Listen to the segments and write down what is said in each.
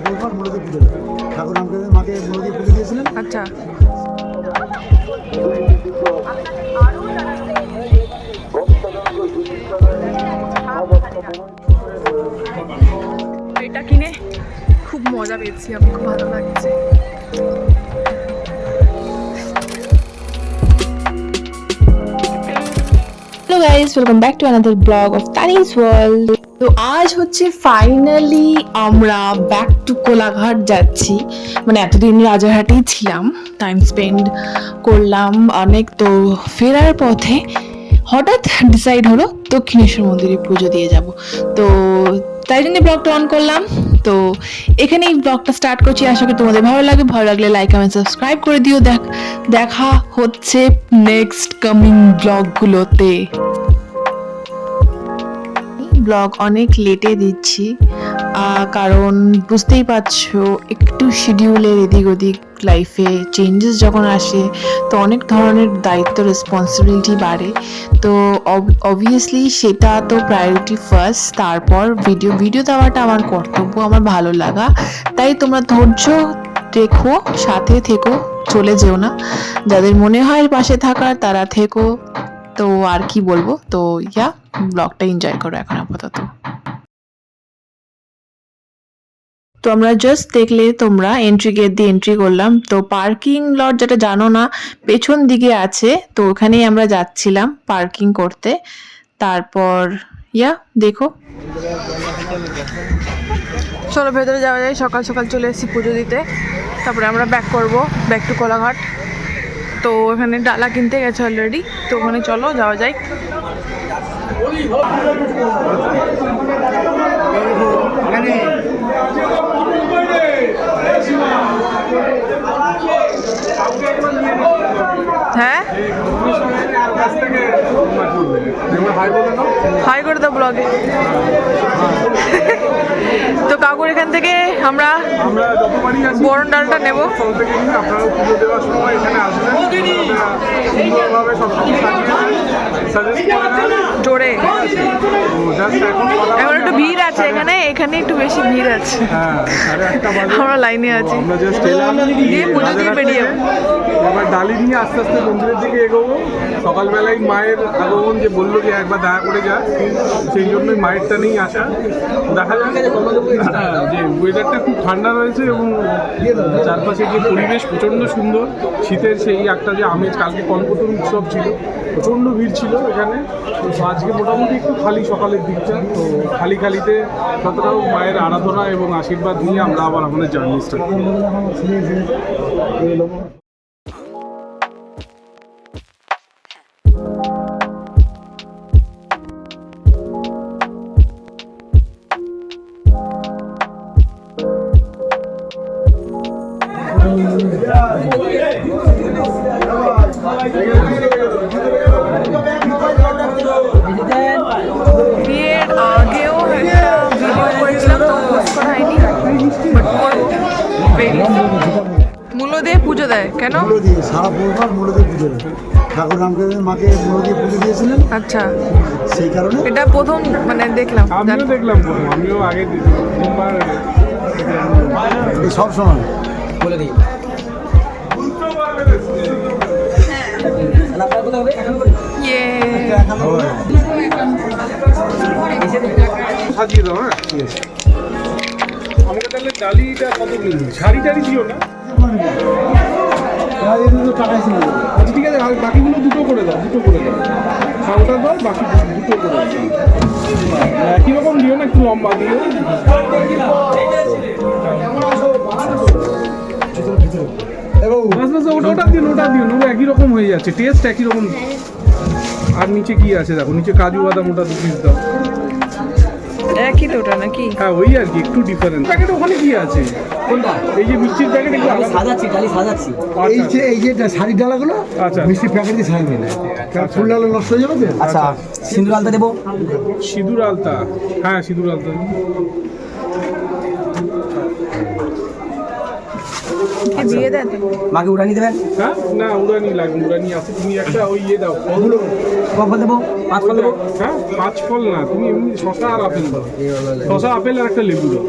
পৌরবার মূলদী পুজো ঠাকুর রামকৃষ্ণের মাকে মূলদী পুজো দিয়েছিলেন। আচ্ছা, এটা কিনে খুব মজা পেয়েছি আমি, খুব ভালো লাগছে। Hello guys, welcome back to another blog of Tanis world. তো আজ হচ্ছে ফাইনালি আমরা ব্যাক টু কোলাঘাট যাচ্ছি। মানে এতদিন রাজারহাটেই ছিলাম, টাইম স্পেন্ড করলাম অনেক। তো ফেরার পথে হঠাৎ ডিসাইড হলো দক্ষিণেশ্বর মন্দিরে পুজো দিয়ে যাব। তো তাই জন্য ব্লগটা অন করলাম। তো এখানেই ব্লগটা স্টার্ট করছি। আশা করি তোমাদের ভালো লাগে। ভালো লাগলে লাইক কমেন্ট সাবস্ক্রাইব করে দিও। দেখা হচ্ছে নেক্সট কামিং ব্লগগুলোতে। ব্লগ অনেক লেটে দিচ্ছি কারণ বুঝতেই পারছো একটু শিডিউলের এদিক ওদিক লাইফে চেঞ্জেস যখন আসে তো অনেক ধরনের দায়িত্ব রেসপন্সিবিলিটি বাড়ে। তো অবভিয়াসলি সেটা তো প্রায়োরিটি ফার্স্ট, তারপর ভিডিও দেওয়াটা আমার কর্তব্য, আমার ভালো লাগা। তাই তোমরা ধৈর্য রেখো, সাথে থেকো, চলে যেও না। যাদের মনে হয় পাশে থাকার তারা থেকো। তো আর কি বলবো, তো ব্লগটা এনজয় করো এখন আপাতত। তো আমরা জাস্ট দেখলে তোমরা এন্ট্রি গেট দিয়ে এন্ট্রি করলাম। তো পার্কিং লট যেটা জানো না পেছন দিকে আছে, তো ওখানেই আমরা যাচ্ছিলাম পার্কিং করতে। তারপর দেখো, চলো ভেতরে যাওয়া যায়। সকাল সকাল চলে এসেছি পুজো দিতে, তারপরে আমরা ব্যাক করব, ব্যাক টু কোলাঘাট। তো এখানে ডালা কিনতে গেছে অলরেডি, তো ওখানে চলো যাওয়া যায়। হ্যাঁ, হাই করে দাও ব্লগে। তো কাকুর এখান থেকে আমরা বরণ ডালটা নেবো। জোরে এখন একটু ভিড় আছে এখানে, এখানে একটু বেশি ভিড় আছে। আমরা লাইনে আছি, দিয়ে পুজো দিয়ে বেরিয়ে যাবো। এবার ডালি নিয়ে আস্তে আস্তে মন্দিরের দিকে এগোবো। সকালবেলায় মায়ের আগমন যে বললো যে একবার দেখা করে যা, সেই জন্যই মায়েরটা নিয়েই আসা। দেখা যাক যে ওয়েদারটা খুব ঠান্ডা রয়েছে এবং চারপাশে যে পরিবেশ প্রচণ্ড সুন্দর। শীতের সেই একটা যে আমেজ, কালকে কল্পতরু উৎসব ছিল, প্রচণ্ড ভিড় ছিল এখানে। তো আজকে মোটামুটি একটু খালি সকালের দিকটা। তো খালিতে যতটাও মায়ের আরাধনা এবং আশীর্বাদ নিয়ে আমরা আবার আমাদের জার্নি স্টার্ট করি। বিয়ের আগেও একটা ভিডিও করেছিলাম, তো পোস্ট করা হয়নি, বাট করবো। মূল্য দিয়ে পুজো দেয় কেন? মূলদী সারা পৌরবার মূলদী পুজো ঠাকুর রামকৃষ্ণের মাকে মূলদী পুজো দিয়েছিলেন। আচ্ছা, সেই কারণে এটা প্রথম মানে দেখলাম। আমিও দেখলাম, আমিও আগে তিনবার এই সব সময় বলে দিই ইয়ে সাজিয়ে দাও। হ্যাঁ, আমাকে তাহলে ডালিটা কত শাড়ি টাড়ি দিও না। আচ্ছা ঠিক আছে, আর বাকিগুলো দুটো করে দাও, ওটা দাও, বাকি দুটো করে দাও। একই রকম দিও না, একটু লম্বা দিও। ওটা দিন, একই রকম হয়ে যাচ্ছে, টেস্ট একই রকম। আর নিচে কি আছে দেখো, নিচে কাজু বাদাম ওটা 2 পিস দাও। একই তো ওটা নাকি? হ্যাঁ ওই আর কি, একটু ডিফারেন্স। প্যাকেট ওখানে কি আছে? কোনটা? এই যে মিষ্টির প্যাকেট, এগুলো আমি সাজাচ্ছি, ডালি সাজাচ্ছি। এই যে শাড়ি ডালাগুলো আচ্ছা, মিষ্টির প্যাকেট দিয়ে সাজিয়ে নিলে ফুল ডালা নষ্ট হয়ে যাবে তো। আচ্ছা, সিঁদুর আলতা দেবো। সিঁদুর আলতা, হ্যাঁ সিঁদুর আলতা। দিয়ে দেন মাকে উড়ানি দেবেন। হ্যাঁ না, উড়ানি লাগবে, উড়ানি আছে। তুমি একটা ওই দাও, কখন দেবো? 5 ফল দেবো। হ্যাঁ 5 ফল না, তুমি এমনি শশা আর আপেল দাও। শশা, আপেল আর একটা লেবু দাও।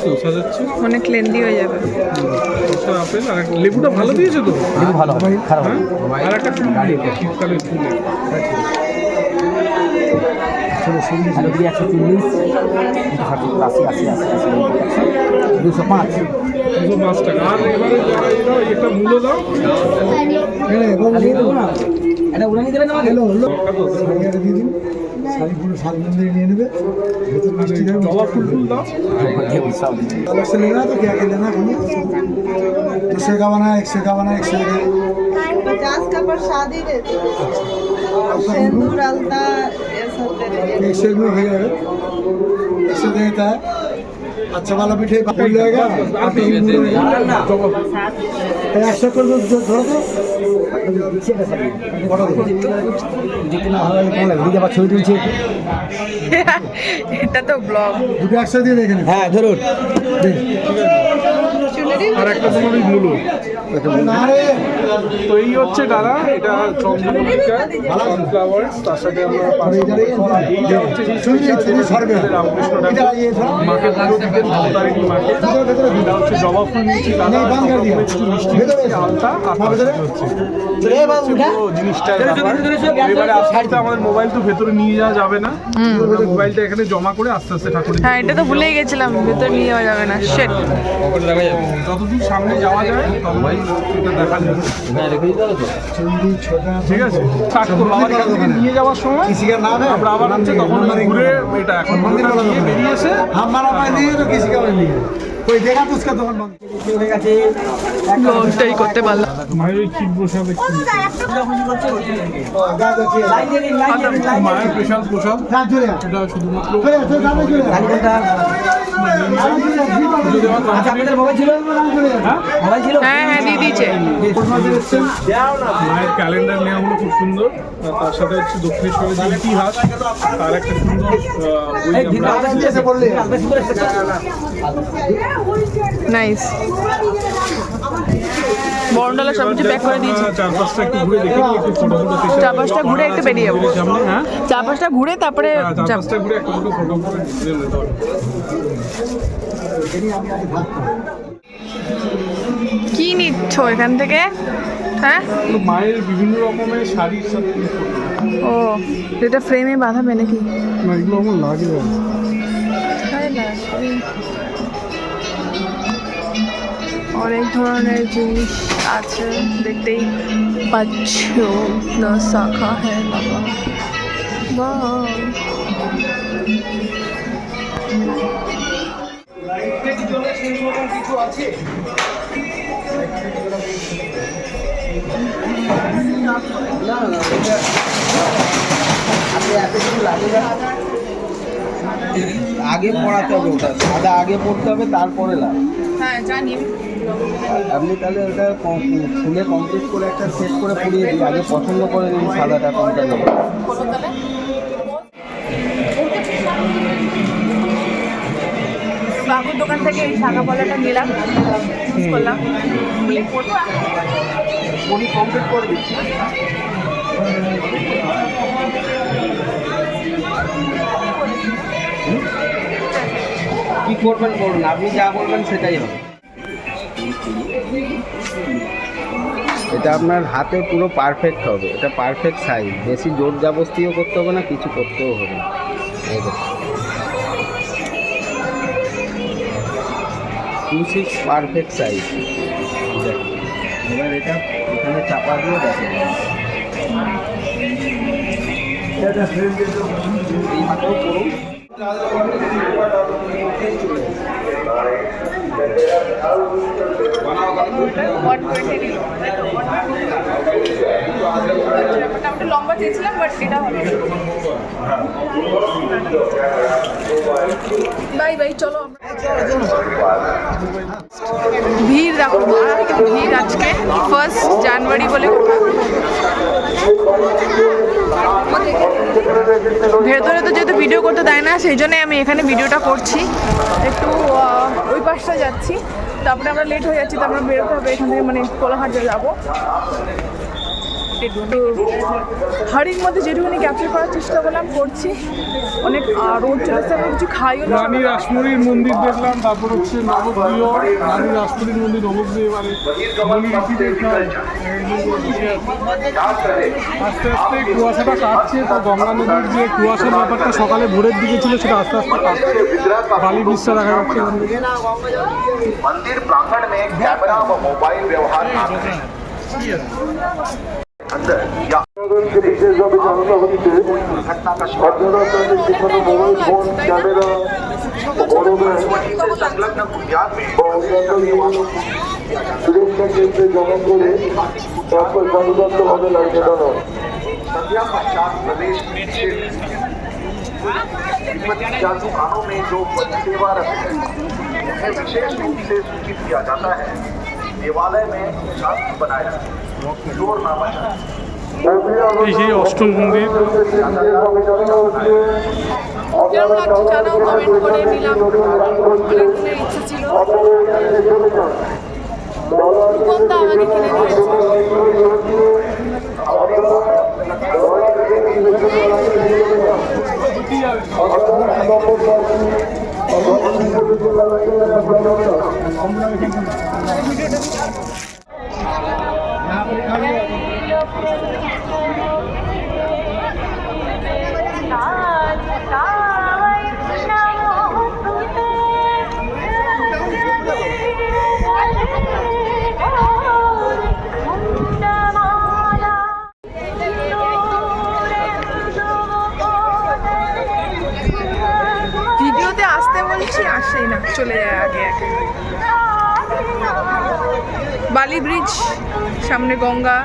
তো সাজাচ্ছি। অনেক লেন্দি হয়ে যাবে। শসা, আপেল আর লেবুটা ভালো দিয়েছে তো। লেবু ভালো হবে, খারাপ হবে হ্যাঁ? আর একটা ফুল দিয়ে দাও, শীতকালের ফুলে। চলো সিন্ডি ভালো দিয়ে 140 80 80 205 205 টাকা। আর এবারে দাও একটা মূলো দাও। খালি দেবো না, এটা উড়ানি দেবেন আমাকে। শাড়িটা দিয়ে দিন, শাড়ি পুরো সাজমেন্দ্রে নিয়ে নেবে, ভেতর মিষ্টি দেবে, জবা ফুল দাও। अलग से लेना तो क्या क्या लेना है? 200 का बना है, 100 का बना है, 100 का 50 का प्रसादी देते हैं सिंदूर डालता ये सब देते हैं 100 में हो जाएगा, 100 देता है। अच्छा वाला मिठाई मिल जाएगा, আর বেশি না, জবা ফুল। 100 कर दो, थोड़ा सा বড় দে। দেখতে না ভালো লাগলে কেমন লাগে? দিদি আবার ছবি তুলছে। এটা তো ব্লগ। দুটো একসাথে দিয়ে দেখেন। হ্যাঁ ধরুন। আর একটা তোমার ওই মূলো। না রে, তো এই হচ্ছে ডালা, এটা চন্দ্রমল্লিকা সানফ্লাওয়ার্স, তার সাথে আমরা এইটা হচ্ছে সেই রামকৃষ্ণ ঠাকুর মাকে পুজো দিতেন ধনতারিণী মাকে। এটা হচ্ছে জবা ফুল নিয়েছি, দাদা একটু মিষ্টি মিষ্টি হালতা, আর তার সাথে হচ্ছে এই হচ্ছে পুরো জিনিসটার ব্যাপার। এবারে আস্তে আস্তে আমাদের মোবাইল তো ভেতরে নিয়ে যাওয়া যাবে না, আমরা মোবাইলটা এখানে জমা করে আস্তে আস্তে ঠাকুরের হ্যাঁ, এটা তো ভুলেই গেছিলাম, ভেতর নিয়ে যাওয়া যাবে না। শেট। যতদূর সামনে যাওয়া যায় ততটাই এটা দেখা যাবে। চন্ডী ছোটা ঠিক আছে, স্টার্ট করবো আবার এখান থেকে নিয়ে যাওয়ার সময় किसी का नाम है, আমরা আবার হচ্ছে তখন ঘুরে এটা এখন মন্দিরে গিয়ে বেরিয়ে এসে हमारा मैं नहीं है तो किसी का नहीं है, कोई देखा तो उसका दुकान बंद। হয়ে গেছে। ব্লগটাই করতে পারলাম। মায়ের ওই ক্ষীর প্রসাদ একটু লাইন দিয়ে দিন, লাইন দিয়ে দিন, লাইন দিয়ে মায়ের স্পেশাল প্রসাদ, जा जोड़े এটা শুধুমাত্র जोड़े तो जाने जोड़े দিন। লাইন কোনটা? পুজো দেওয়ার আচ্ছা আপনাদের মোবাইল ছিল? মোবাইল ছিল? হ্যাঁ হ্যাঁ, দিয়ে দিয়েছে। মায়ের ক্যালেন্ডার নেওয়া হলো খুব সুন্দর, আর তার সাথে হচ্ছে দক্ষিণেশ্বরের যে ইতিহাস তার একটা সুন্দর বই এই ভিতরে আমরা আলপেস এসে পড়লে আলপেস করে এসে নাইস। বরণডালা সব কিছু প্যাক করে দিয়েছে। চার পাঁচটা একটু ঘুরে দেখে নিই, একটু ফটো ফটো তুলতে। চার পাঁচটা ঘুরে একটু বেরিয়ে যাবো। সামনে, হ্যাঁ চার পাঁচটা ঘুরে তারপরে চার যাব। পাঁচটা ঘুরে একটা দুটো ফটো করে নিতে হবে। কি নিচ্ছ এখান থেকে? হ্যাঁ, তো মায়ের বিভিন্ন রকমের শাড়ির সাথে ও এটা ফ্রেমে বাঁধাবে নাকি? না, এগুলো আমার লাগে না। অনেক ধরনের জিনিস আছে, দেখতেই পাচ্ছ। না শাখা হ্যাঁ বাবা, বাহ। আগে পড়াতে হবে, ওটা সাদা আগে পড়তে হবে, তারপরে লাল। হ্যাঁ জানি। আপনি তাহলে ওটা খুলে কমপ্লিট করে একটা সেট করে পড়িয়ে দিই, আগে পছন্দ করে নিন সাদাটা কোনটা নেবেন। বাবুর দোকান থেকে এই শাখা পলাটা নিলাম, করলাম, বলে করবো। পড়ি কমপ্লিট করে দিচ্ছি। কি করবেন করুন, আপনি যা বলবেন সেটাই হবে। এটা আপনার হাতে পুরো পারফেক্ট হবে, এটা পারফেক্ট সাইজ, বেশি জোর জাবস্তিও করতে হবে না, কিছু করতেও হবে না। এই দেখুন 2/6 পারফেক্ট সাইজ। এবার এটা এখানে চাপা দিয়ে দেখেন, এই হাতেও করুন। লম্বা চেয়েছিলাম, বাট এটা হবে। বাই বাই, চলো। ভিড় দেখো, মারাত্মক ভিড় আজকে, 1 জানুয়ারি বলে কথা। ভেতরে তো যেহেতু ভিডিও করতে দেয় না, সেই জন্যই আমি এখানে ভিডিওটা করছি। একটু ওই পাশটা যাচ্ছি, তারপরে আমরা লেট হয়ে যাচ্ছি, তো আমরা বেরোতে হবে এখান থেকে, মানে কোলাঘাট যাবো। তো হাড়ির মধ্যে যেটুকুনি ক্যাপচার করার চেষ্টা করলাম করছি। অনেক রোদ চলেছে, আমরা কিছু খাইও না। রানী রাসমণির মন্দির দেখলাম, তারপর হচ্ছে নবগৃহ, রানী রাসমণির মন্দির নবগৃহ, এবারে বলি রীতি দেখলাম। আস্তে আস্তে কুয়াশাটা কাটছে, তো গঙ্গা নদীর যে কুয়াশার ব্যাপারটা সকালে ভোরের দিকে ছিল সেটা আস্তে আস্তে কাটছে। বালি বিশ্বা দেখা যাচ্ছে। मंदिर प्रांगण में कैमरा व मोबाइल व्यवहार अंदर या घटना का मोबाइल फोन कैमरा संलग्न बुनियाद में संध्या पश्चात प्रदेश दुकानों में जो सेवा रखते हैं उन्हें विशेष रूप से सूचित किया जाता है। देवालय में शांति बनाया, शोर न मचाए। এই সেই অষ্টম মন্দির। কেমন লাগছে জানাও, কমেন্ট করে নিলাম। অনেক দিনের ইচ্ছে ছিল। কোনটা আমাকে কিনে দিয়েছে। ভিডিওতে আসতে বলছি, আসেই না, চলে যায় আগে আগে। বালি ব্রিজ, সামনে গঙ্গা,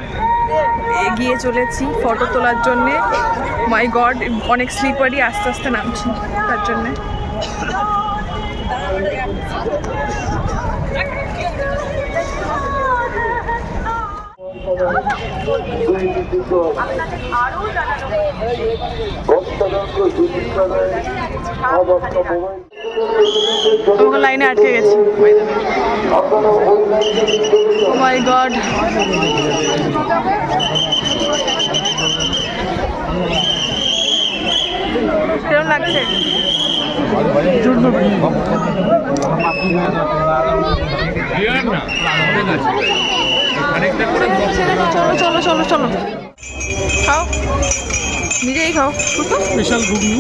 এগিয়ে চলেছি ফটো তোলার জন্যে। মাই গড, অনেক স্লিপারি, আস্তে আস্তে নামছি তার জন্যে। তোমাকে লাইনে আটকে গেছি। ও মাই গড, কেমন লাগছে? চলো চলো চলো চলো, খাও, নিজেই খাও। স্পেশাল ঘুগনি।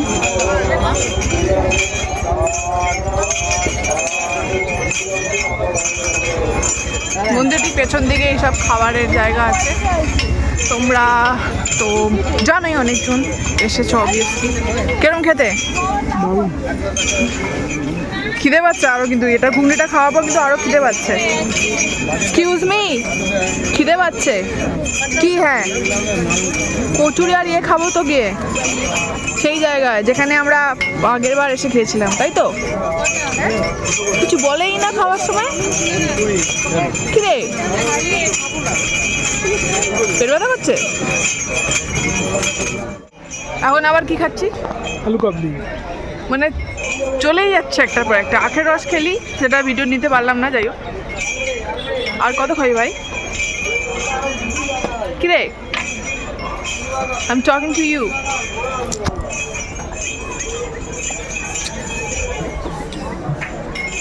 মন্দিরটির পেছন দিকে এইসব খাবারের জায়গা আছে। তোমরা তো জানোই, অনেকজন এসেছো অবভিয়াসলি। কেরম খেতে? খিদে পাচ্ছে আরও, কিন্তু এটা ঘুগনিটা খাওয়ার পর কিন্তু আরও খিদে পাচ্ছে। এক্সকিউজ মি, খিদে পাচ্ছে কি? হ্যাঁ, কচুরি আর ইয়ে খাবো তো গিয়ে সেই জায়গায় যেখানে আমরা আগের বার এসে খেয়েছিলাম, তাই তো? কিছু বলেই না খাওয়ার সময়। কি রে, পেট ব্যথা করছে? এখন আবার কি খাচ্ছি? আলু কাবলি। মানে চলেই যাচ্ছে একটার পর একটা। আখের রস খেলি, সেটা ভিডিও নিতে পারলাম না, যাই হোক। আর কত খাই ভাই? কি রে, I am talking to you.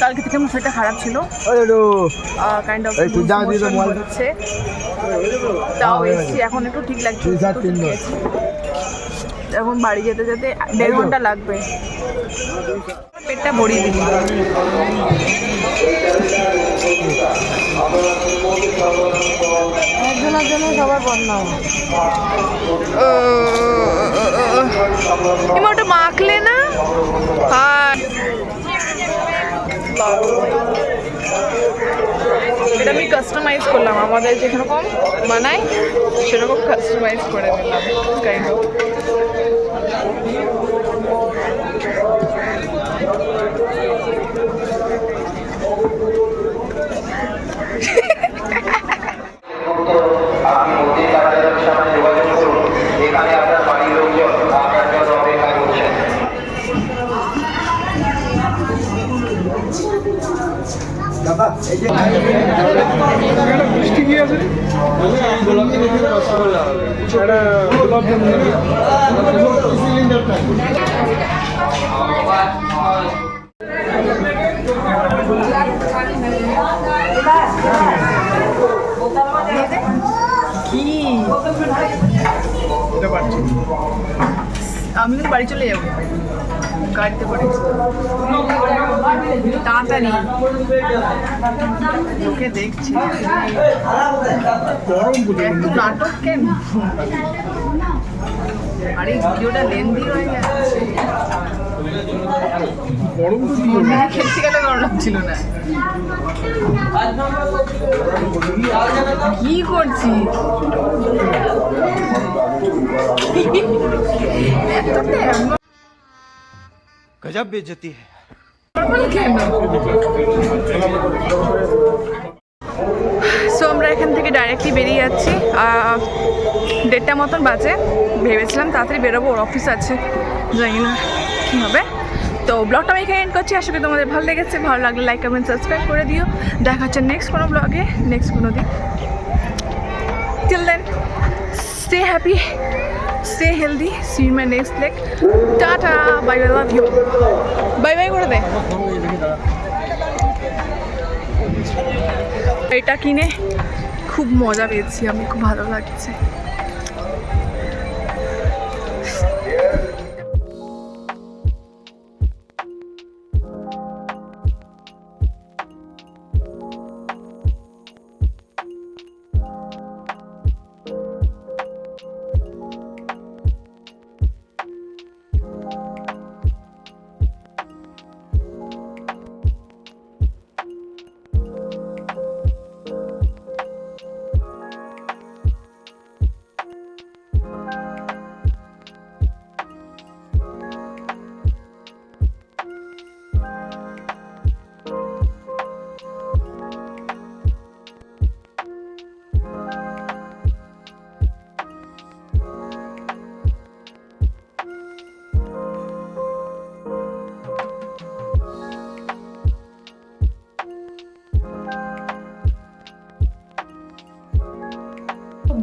কালকে থেকে আমার শরীরটা খারাপ ছিল, কাইন্ড অফ হচ্ছে, তাও এসেছি এখন একটু ঠিক লাগছে। এখন বাড়ি যেতে যেতে 1.5 ঘন্টা লাগবে। পেটটা ভরিয়ে দিই। একজনের জন্য সবার বদনাম। এমন ওটা মাখলে না। হ্যাঁ, এটা আমি কাস্টমাইজ করলাম, আমাদের যেরকম বানাই সেরকম কাস্টমাইজ করে দিলাম কাইন্ড অফ। বৃষ্টি কি আছে? একটা গোলাপ জামুন কি এটা পাচ্ছি আমি কিন্তু বাড়ি চলে যাবো গাড়িতে করে তাড়াতাড়ি ওকে দেখছি গরম বুঝে এত নাটক কেন আরে ভিডিওটা লেন্দি হয়ে যাচ্ছে গরম তো কি হলো? খেলতে গেলে গরম ছিল না কি করছি गजब बेइज्जती है কেন সো আমরা এখান থেকে ডাইরেক্টলি বেরিয়ে যাচ্ছি 1:30 মতন বাজে ভেবেছিলাম তাড়াতাড়ি বেরোবো ওর অফিস আছে জানি না কী হবে তো ব্লগটা আমি এখানে এন্ড করছি আশা করি তোমাদের ভালো লেগেছে ভালো লাগলে লাইক কমেন্ট সাবস্ক্রাইব করে দিও দেখা হচ্ছে নেক্সট কোনো ব্লগে নেক্সট কোনো দিন till then stay happy stay healthy see you my next blog tata bye bye love you bye bye করে দে এটা কিনে খুব মজা পেয়েছি আমি খুব ভালো লাগছে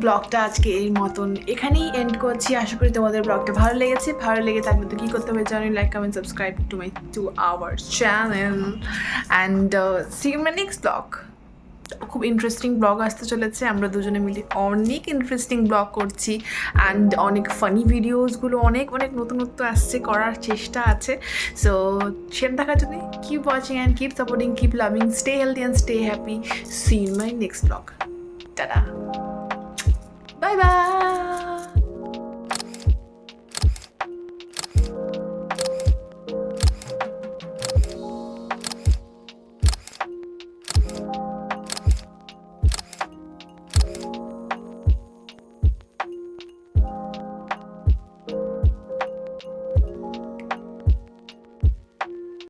ব্লগটা আজকে এই মতন এখানেই এন্ড করছি আশা করি তোমাদের ব্লগটা ভালো লেগেছে ভালো লেগে থাকলে তো কী করতে হবে জানি like comment subscribe to our channel and see you my next blog খুব ইন্টারেস্টিং ব্লগ আসতে চলেছে আমরা দুজনে মিলে অনেক ইন্টারেস্টিং ব্লগ করছি অ্যান্ড অনেক ফানি ভিডিওসগুলো অনেক অনেক নতুনত্ব আসছে করার চেষ্টা আছে সো সেটা দেখার জন্য keep watching and keep supporting keep loving stay healthy and stay happy see in my next blog tata Bye bye.